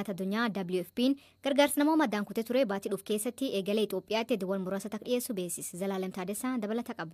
addunyaa WFP'n gargaarsa namoota maddaan kutee ture baatii dhuuf keessatti eegalee Itoophiyaatti duwwal muraasa dhiyeessuu beeksise. Zalaalam Taaddasaa dabalata qaba.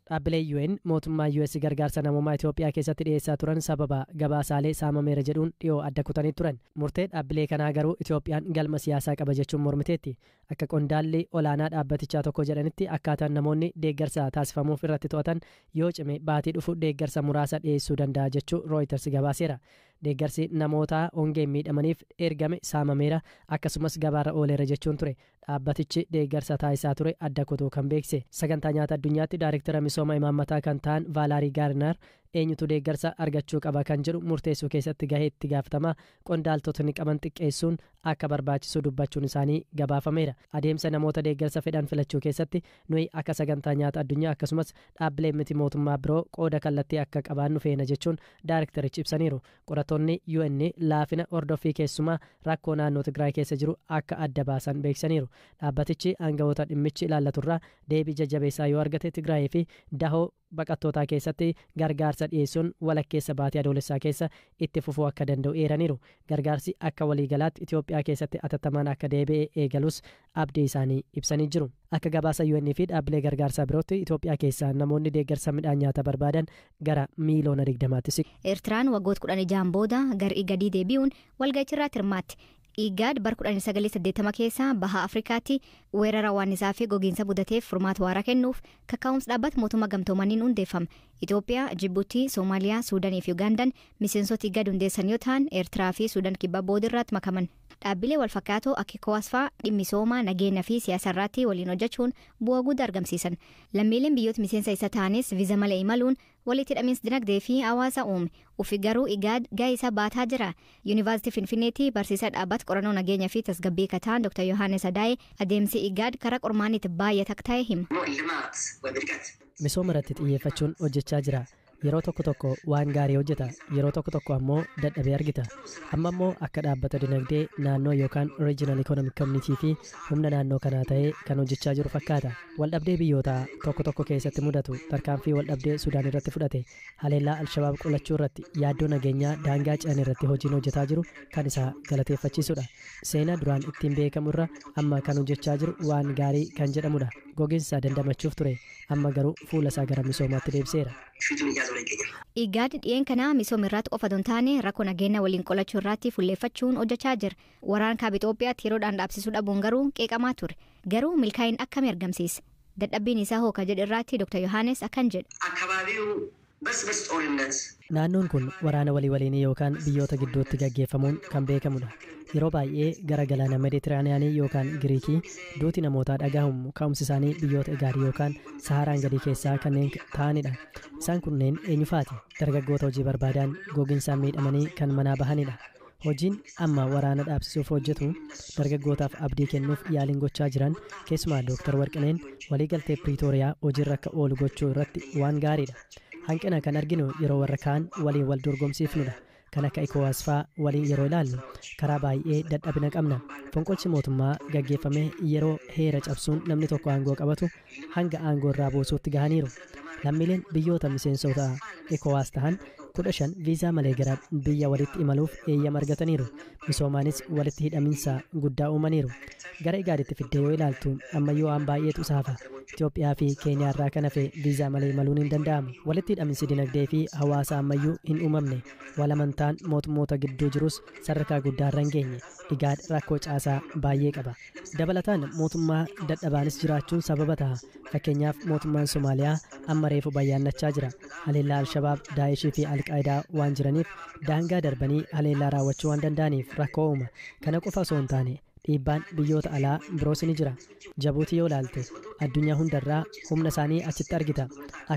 Dhaabbilee UN mootummaa US gargaarsa namummaa Itoophiyaa keessatti dhiyeessaa turan sababa gabaasaalee saamameera jedhuun dhiyoo adda kutanii turan. Murtee dhaabbilee kanaa garuu Itoophiyaan galma siyaasaa qaba jechuun mormiteetti. Akka qondaalli olaanaa dhaabbatichaa tokko jedhanitti akkaataan namoonni deeggarsa taasifamuuf irratti to'atan yoo cime baatii dhufu deeggarsa muraasa dhiyeessuu danda'a jechuu Reuters gabaaseera. Deeggarsi namoota hongeen miidhamaniif ergame saamameera akkasumas gabaarra ooleera jechuun ture. Dhaabbatichi deeggarsa taasisaa ture adda kutuu kan beekse. Sagantaa nyaata addunyaatti daayirektara misooma imaammataa kan ta'an Vaalaarii Gaarnaar eenyutu deeggarsa argachuu qaba kan jedhu murteessuu keessatti gahee itti gaafatamaa qondaaltotni qaban xiqqeessuun akka barbaachisu dubbachuun isaanii gabaafameera. Adeemsa namoota deeggarsa fedhan filachuu keessatti nuyi akka sagantaa nyaata addunyaa akkasumas dhaabbileen miti mootummaa biroo qooda kallattii akka qabaannu feena jechuun daayirektarichi ibsaniiru. Qorattoonni UN laafina hordoffii keessumaa rakkoo naannoo Tigraay keessa jiru akka adda baasan beeksaniiru. Dhaabbatichi aangawoota dhimmichi ilaallaturraa deebii jajjabeessaa yoo argate Tigraayii fi dahoo baqattootaa keessatti gargaarsa dhiyeessuun walakkeessa baatii adoolessaa keessa itti fufuu akka danda'u eeraniiru. Gargaarsi akka waliigalaatti Itoophiyaa keessatti atattamaan akka deebi'ee eegalus abdii isaanii ibsanii jiru. Akka gabaasa UN fi dhaabbilee gargaarsaa birootti Itoophiyaa keessaa namoonni deeggarsa midhaan nyaata barbaadan gara miiliyoona 20tti siqu. Eertiraan waggoota 16 booda gara gadii deebi'uun walga'iirratti hirmaatti. IGAD bara 1980 keessa baha Afrikaatti weerara waannisaa fi gogiinsa mudateef furmaata waaraa kennuuf kaka'umsa dhaabbata mootummaa gamtoomaniin hundeeffame. Itoophiyaa, Jibuutii, Soomaaliyaa, Suudaanii fi Ugaandaan miseensota IGAD hundeessan yoo ta'an Eertiraa fi Suudaan kibbaa boodirratti makaman. Dhaabbilee walfakkaatoo akka ECOWAS fa'aa dhimmisooma nageenya fi siyaasa irratti waliin hojjechuun bu'aa guddaa argamsiisan. Lammiileen biyyoota miseensa isa ta'anis viiza malee imaluun walitti hidhamiinsa dinagdee fi hawaasa uume. Ufi garuu IGAD gahee isaa baataa jira. Yuunivarsiitii Finfinneetti barsiisaa dhaabbata qorannoo nageenyaa fi tasgabbii kataan Dr. Yohaannes Adaayee adeemsi IGAD karaa qormaanitti baay'ee akka ta'e hima. Misooma irratti xiyyeeffachuun hojjechaa jira. Yeroo tokko waan gaarii hojjeta, yeroo tokko ammoo dadhabee argita. Amma ammoo akka dhaabbata dinagdee naannoo yookaan Regional Economic Community fi humna naannoo kanaa ta'ee kan hojjechaa jiru fakkaata. Waldhabdee biyyoota tokko keessatti mudatu tarkaanfii waldhabdee Sudaan irratti fudhate haleellaa Alshabaab qolachuu irratti yaaddoo nageenyaa daangaa ce'an irratti hojiin hojjetaa jiru kan isaa galateeffachiisudha. Seenaa duraan ittiin beekamu irra amma kan hojjechaa jiru waan gaarii kan jedhamudha. Gogiinsa dandamachuuf ture amma garuu fuula isaa gara misoomaatti deebiseera. IGAD dhiyeen kana misooma irratti qofa osoo hin taane rakkoo nageenya waliin qolachuu irratti fuulleeffachuun hojjechaa jira. Waraana kaaba Itoophiyaatti yeroodhaan dhaabsisuu dhabuun garuu qeeqamaa ture. Garuu milkaa'ina akkamii argamsiise? Dadhabbiin isaa hoo ka jedhu irratti Dr. Yohaannes akkan jedhu. Naannoon kun waraana waliinii yookaan biyyoota gidduutti gaggeeffamuun kan beekamudha. Yeroo baay'ee gara galaana Meditiraaniyaanii yookaan Giriikii duuti namootaa dhagahamu ka'umsi isaanii biyyoota Igaarii yookaan Saharaan gadii keessaa kanneen ta'anidha. Isaan kunneen eenyufaati? Dargaggoota hojii barbaadan gogiinsaan miidhamanii kan manaa bahanidha. Hojiin amma waraana dhaabsisuuf hojjetu dargaggootaaf abdii kennuuf yaaliin gochaa jiran keessumaa Dr. Warqineen waliigaltee Piriitooriyaa hojiirra akka oolu gochuu irratti waan gaariidha. Hanqina kan arginu yeroo warra kaan waliin wal dorgomsiifnudha. Kan akka ECOWAS fa'aa waliin yeroo ilaallu karaa baay'ee dadhabina qabna. Fonqolchi mootummaa gaggeeffamee yeroo heera cabsuun namni tokko aangoo qabatu hanga aangoo irraa buusuutti gahaniiru. Lammiileen biyyoota miseensota ECOWAS ta'an 15 viizaa malee gara biyya walitti imaluuf eeyyama argataniiru. Misoomaanis walitti hidhaminsa guddaa uumaniiru. Gara IGADitti fiddee yoo ilaaltu ammayyuu waan baay'eetu saafa. Itoophiyaa fi Keeniyaa irraa kan hafe viizaa malee imaluun hin danda'amu. Walitti hidhaminsi dinagdee fi hawaasa ammayyuu hin uumamne. Walamantaan mootummoota gidduu jirus sadarkaa guddaa irra hin geenye. IGAD rakkoo caasaa baay'ee qaba. Dabalataan mootummaa dadhabaanis jiraachuun sababa ta'a. Fakkeenyaaf mootummaan Somaaliyaa amma reefu bayyaannachaa jira. Haleellaa Alshabaab, Daa'eshii fi Alqaayidaa waan jiraniif daangaa darbanii haleellaa raawwachuu waan danda'aniif rakkoo uuma. Kana qofa osoo hin taane dhiibbaan biyyoota alaa biroos ni jira. Jibuutii yoo ilaalte addunyaa hundarraa humna isaanii achitti argita.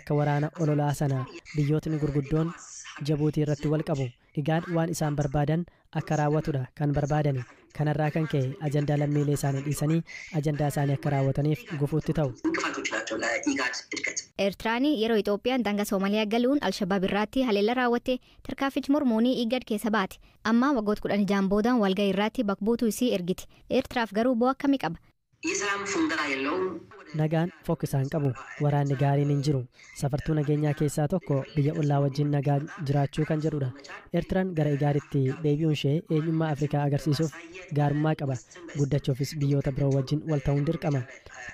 Akka waraana ololaa sana biyyootni gurguddoon Jibuutii irratti wal qabu. IGAD waan isaan barbaadan akka raawwatudha kan barbaadani. Kanarraa kan ka'e ajandaa lammiilee isaanii dhiisanii ajandaa isaanii akka raawwataniif gufuutti ta'u. Eertiraan yeroo Itoophiyaan daangaa Soomaaliyaa galuun Alshabaab irratti haleellaa raawwatte tarkaanfichi mormuun IGAD keessa baate. Amma waggoota 16 boodaan walga'ii irratti bakka buutuu isii ergiti. Eertiraaf garuu bu'aa akkamii qaba? nagaan fokkisaan qabu waraanni gaariin hin jiru safartuu nageenyaa keessaa tokko biyya ollaa wajjin nagaan jiraachuu kan jedhudha. Eertiraan gara igaaditti deebi'uun ishee eenyummaa Afrikaa agarsiisuuf gaarummaa qaba guddachuufis biyyoota biroo wajjin wal ta'uun dirqama.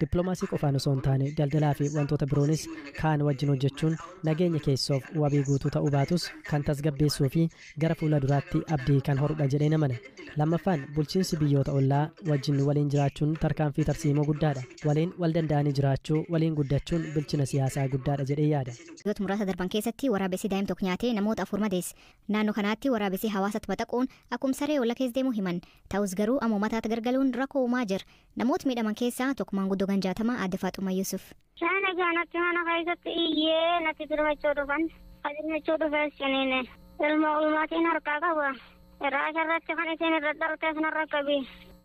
Dippiloomaasii qofaan osoo hin taane daldalaa fi wantoota biroonis kaan wajjin hojjechuun nageenya keessoof wabii guutuu ta'uu baatus kan tasgabbeessuu fi gara fuula duraatti abdii kan horudha jedhee namana. Lammaffaan bulchiinsi biyyoota ollaa wajjin waliin jiraachuun tarkaanfii tarsiimoo guddaadha. Waliin wal danda'anii jiraachuu waliin guddachuun bilchina siyaasaa guddaadha jedhee yaada. Biyyoota muraasa darban keessatti waraabessi daa'im tokko nyaatee namoota 4 madeesse. Naannoo kanaatti waraabessi hawaasatti baqaquun akkuma saree olla keessa deemuu himan. Ta'us garuu ammoo mataatti gargaluun rakkoo uumaa jira. Namoota miidhaman keessaa tokko maanguddoo ganjaatamaa Aadde Faaxumaa Yusuf. Shaana gaanatti mana keessatti iyyee natti dirmachuu dhufan. Dirmachuu dhufees jeniine. Ilma ulmaatiin harkaa qaba. Irraa irratti kan isin irra darbee sanarra qabi.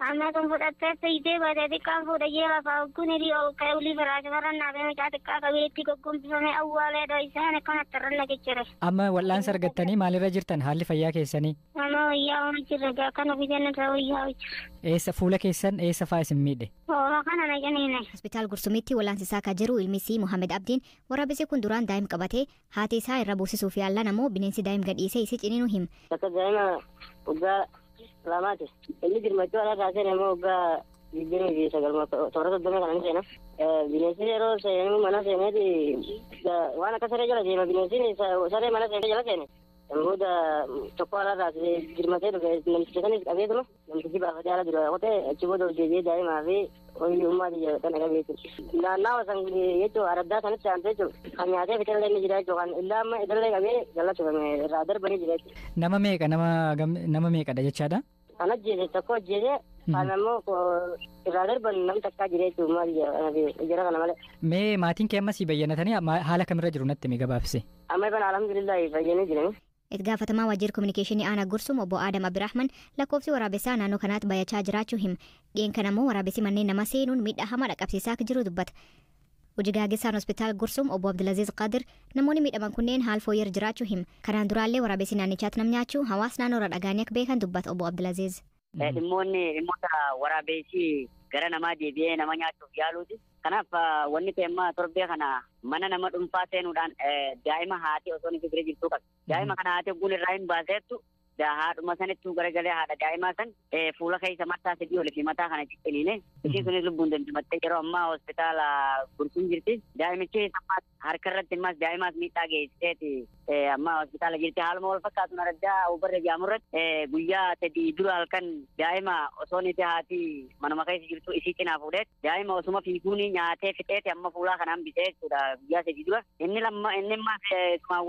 Amma kun fudhattee fayyidee baatee xiqqaan fuudhee lafaa hogguun hidhii ol ka'ee olii firaasii farannaa fi mucaa xiqqaa qabeetti goggombifamee awwaalee isaan akkanatti irra naqichere. Amma wal'aansa argattanii maalirra jirtan haalli fayyaa keessanii? Amma wayyaa waan jirre kan ofii jennata wayyaa hojjira. Eessa fuula keessan eessa fa'aa isin miidhe? Ooma kana na jeniine. Hospitaal Gursumitti wal'aansisaa kan jiru ilmisii Muhammed Abdiin waraabessi kun duraan daa'im qabatee haati isaa irra buusisuuf yaallan ammoo bineensi daa'im gadhiisee isii ciniinuu hima. Akka daa'ima waggaa lamaati. Inni dirmachuu alaa kaasee nama waggaa 29 toora 30 kana ni seena. Bineensi yeroo seenu mana seeneeti waan akka saree jala deema bineensi saree mana seenee jala seene. Booda tokko alaa kaasee dirmatee dhufe namticha sanis qabeetuma namtichi baafatee ala dura qotee achi booda hojjejee daa'imaa fi hoyyummaa biyya kana qabeetu. Naannawa san jechuun araddaa sanatti aantee jechuudha. Kan nyaatee fixallee ni jira jechuudha. Kan illaa amma idallee qabee gallatufame irraa darbanii jira jechuudha. Nama meeqa nama meeqadha jechaadha? Kan ajjeese tokko ajjeese kan ammoo irraa darban nam takkaa jira jechuudha jira kana malee. Mee maatiin kee ammas bayyanatanii haala kamirra jiru natti mee gabaabse? Amma kan alhamdulillah fayyanii jirani. Itti gaafatamaa waajjira kominikeeshinii aanaa Gursum obbo Adam Abdirahman lakkoofsi waraabessaa naannoo kanaatti baay'achaa jiraachuu hima. Dhiyeen kana ammoo waraabessi manneen nama seenuun miidhaa hamaa dhaqqabsiisaa jiru dubbata. Hojii gaggeessaan hospitaal Gursum obbo Abdulaziz Qadir namoonni miidhaman kunneen haal fooyyar jiraachuu hima. Kanaan duraallee waraabessi naannichaatti nam nyaachuu hawaas naannoo irra dhagaanii akka beekan dubbata obbo Abdulaziz. Dhimmoota waraabessi gara namaa deebi'ee nama nyaachuuf yaaluuti. Kanaaf wanni ta'e amma torbee kana mana nama dhuunfaa seenuudhaan daa'ima haati osoo inni bira jirtuu qabu. Daa'ima kana haati ogguun irraa hin baaseettu haadhuma sanittuu garagalee haadha daa'imaa san fuula keessa mataa sadii olii fi mataa kana cicciniine isheen sunis lubbuun dandimattee yeroo ammaa hospitaala Gursum jirti. Daa'imichi harka irratti ammas daa'imaas miidhaa geessiseeti amma hospitaala jirti. Haaluma wal fakkaatuun araddaa ubarra jaamurratti guyyaa 3 dura halkan daa'ima osoo niti haati manuma keessa jirtu isii cinaa fuudheet daa'ima osuma fiiguun nyaatee fixeeti amma fuulaa kanaan bitee jechuudha guyyaa 3 dura. Inni ammas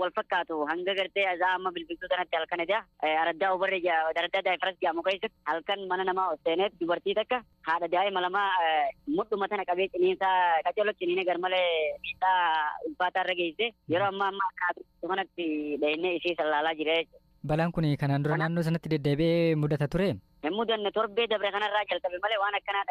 wal fakkaatu hanga gartee azaa amma bilbiltuu sanatti halkan edaa araddaa ubarra araddaa daa'ifaras jaamu keessatti halkan mana namaa seeneet dubartii takka haadha daa'ima lama mudhuma tana qabee ciniinsaa qacollo ciniine garmalee miidhaa ulfaataa irra geessise yeroo ammaa akkaatu kanatti dhahinee ishee sallaalaa jira jechuudha. Balaan kun kanaan dura naannoo sanatti deddeebi'ee mudata ture? Mudanne torbee dabre kanarraa jalqabe malee waan akkanaa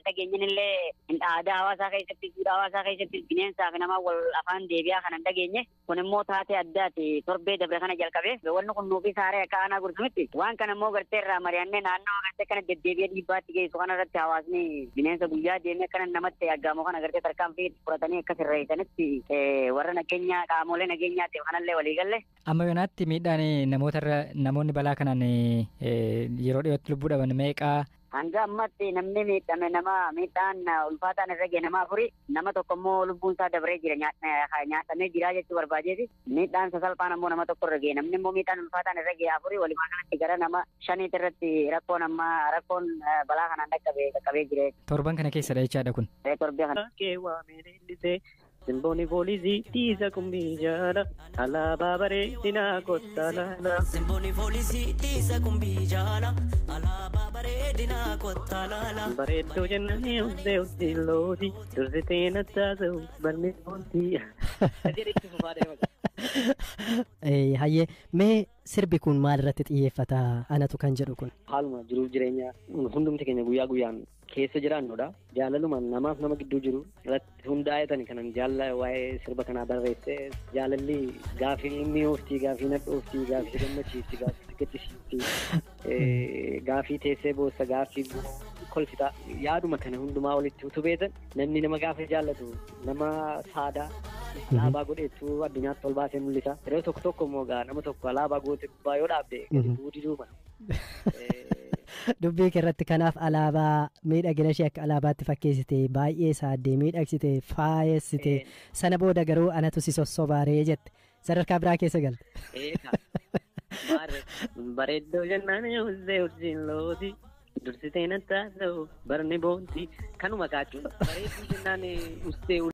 dhageenyinillee aadaa hawaasaa keessatti duudhaa hawaasaa keessatti bineensaa fi namaa wal afaan deebi'aa kanan dhageenye kun immoo taatee addaati torbee dabre kana jalqabe wanni kun nuufi saaree akka aanaa Gursumitti waan kana immoo gartee irraa mari'annee naannoo gartee kana deddeebi'ee dhiibbaatti geessu kanarratti hawaasni bineensa guyyaa deemee akkana namatti aggaamoo kana gartee tarkaanfii fudhatanii akka sirreessanitti warra nageenya qaamolee nageenyaatiif kanallee walii galle. Amma yoonaatti miidhaan namoonni balaa kanaan yeroo dhiyootti lubbuu dhaban meeqaa? Hanga ammatti namni miidhame nama miidhaan ulfaataan irra ga'e nama 4 nama tokko immoo lubbuun isaa dabree jira nyaatamee jira jechuu barbaadeeti. Miidhaan sasalphaan ammoo nama tokko irra ga'e namni immoo miidhaan ulfaataan irra ga'e 4 walumaa galatti gara nama 5 irratti rakkoon balaa kanaan dhaqqabee jira. Torban kana keessadha jechaadha kun. Torbee kana. Simboni poolisii tiisa kumbii jaala alaabaa bareedinaa kottaa laala. Simboni poolisii tiisa kumbii jaala alaabaa bareedinaa kottaa laala. Bareeddoo jennanii hundee hojiilooti dursitee nattaasa'u barnee hoontii. Hayyee mee sirbi kun maal irratti xiyyeeffata anatu kan jedhu kun? Haaluma jiruuf jireenya hundumti keenya guyyaa guyyaan keessa jiraannudha. Jaalalumaan namaaf nama gidduu jiru irratti hundaa'etan kanan waa'ee sirba kanaa barreesse jaalalli gaafii mi'ooftii gaafii nadhooftii gaafii gammachiiftii gaafii gaddisiiftii gaafii teessee boossa gaafii kolfita yaaduma kana hundumaa walitti utubeetan namni nama gaafa jaallatu nama saadaa alaabaa godheetu addunyaatti ol baasee mul'isa. Yeroo tokko tokko immoo nama tokko alaabaa goote gubbaa yoo dhaabde gadi buudii duuba. Dubbii irratti kanaaf alaabaa miidhagina ishee akka alaabaatti fakkeessite baay'ee saaddee miidhagsite faayessite sana booda garuu anatu si sossobaaree jette sadarkaa biraa keessa galte. Bareeddoo jennaan uzzee urjiin looti dursitee nan taasa'u barni boonti kanuma kaachuudha bareedduu jennaan uzzee